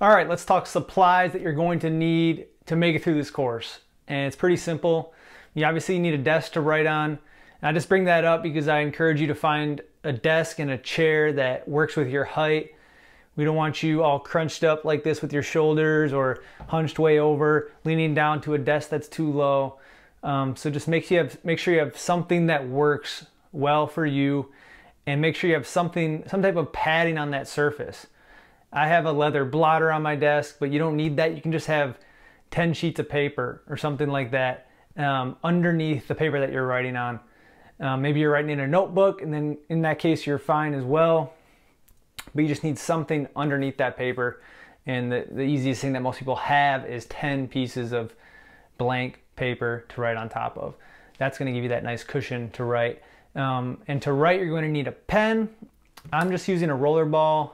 All right, let's talk supplies that you're going to need to make it through this course. And it's pretty simple. You obviously need a desk to write on. And I just bring that up because I encourage you to find a desk and a chair that works with your height. We don't want you all crunched up like this with your shoulders or hunched way over, leaning down to a desk that's too low. So just make sure you have something that works well for you, and make sure you have some type of padding on that surface. I have a leather blotter on my desk, but you don't need that. You can just have 10 sheets of paper or something like that underneath the paper that you're writing on. Maybe you're writing in a notebook, and then in that case you're fine as well. But you just need something underneath that paper. And the easiest thing that most people have is 10 pieces of blank paper to write on top of. That's going to give you that nice cushion to write. And to write, you're going to need a pen. I'm just using a rollerball,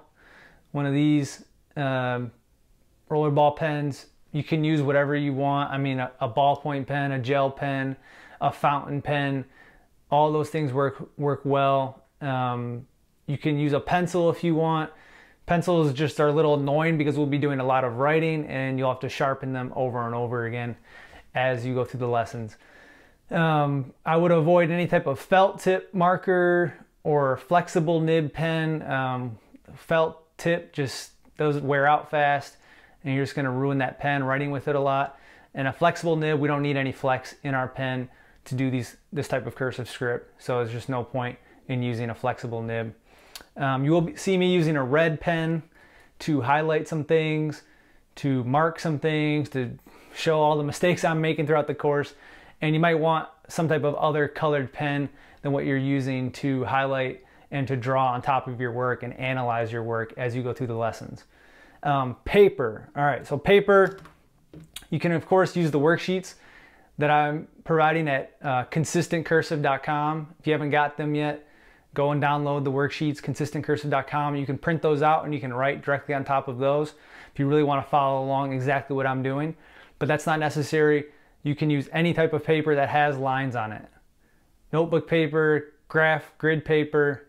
one of these rollerball pens. You can use whatever you want. I mean, a ballpoint pen, a gel pen, a fountain pen. All those things work well. You can use a pencil if you want. Pencils just are a little annoying because we'll be doing a lot of writing and you'll have to sharpen them over and over again as you go through the lessons. I would avoid any type of felt tip marker or flexible nib pen. Felt tip, just those wear out fast and you're just going to ruin that pen writing with it a lot. And a flexible nib, we don't need any flex in our pen to do this type of cursive script, so there's just no point in using a flexible nib. You will see me using a red pen to highlight some things, to mark some things, to show all the mistakes I'm making throughout the course. And you might want some type of other colored pen than what you're using to highlight and to draw on top of your work and analyze your work as you go through the lessons. Paper. All right, so paper, you can of course use the worksheets that I'm providing at consistentcursive.com. If you haven't got them yet, go and download the worksheets, consistentcursive.com. You can print those out and you can write directly on top of those if you really want to follow along exactly what I'm doing. But that's not necessary. You can use any type of paper that has lines on it. Notebook paper, graph, grid paper,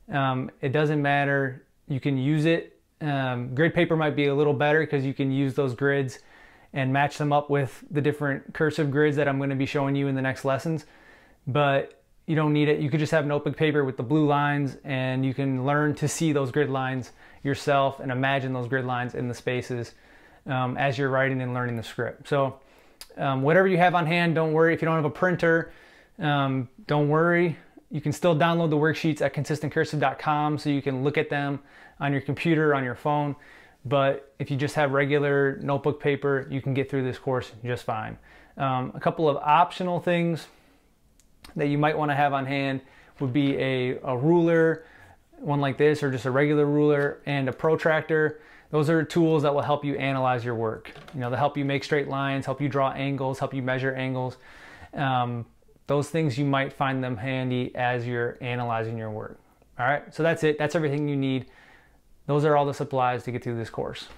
it doesn't matter. You can use it. Grid paper might be a little better because you can use those grids and match them up with the different cursive grids that I'm going to be showing you in the next lessons. But you don't need it. You could just have notebook paper with the blue lines and you can learn to see those grid lines yourself and imagine those grid lines in the spaces as you're writing and learning the script. So whatever you have on hand, don't worry. If you don't have a printer, don't worry. You can still download the worksheets at consistentcursive.com so you can look at them on your computer, on your phone. But if you just have regular notebook paper, you can get through this course just fine. A couple of optional things that you might want to have on hand would be a ruler, one like this, or just a regular ruler, and a protractor. Those are tools that will help you analyze your work. You know, they'll help you make straight lines, help you draw angles, help you measure angles. Those things, you might find them handy as you're analyzing your work. All right, so that's it. That's everything you need. Those are all the supplies to get through this course.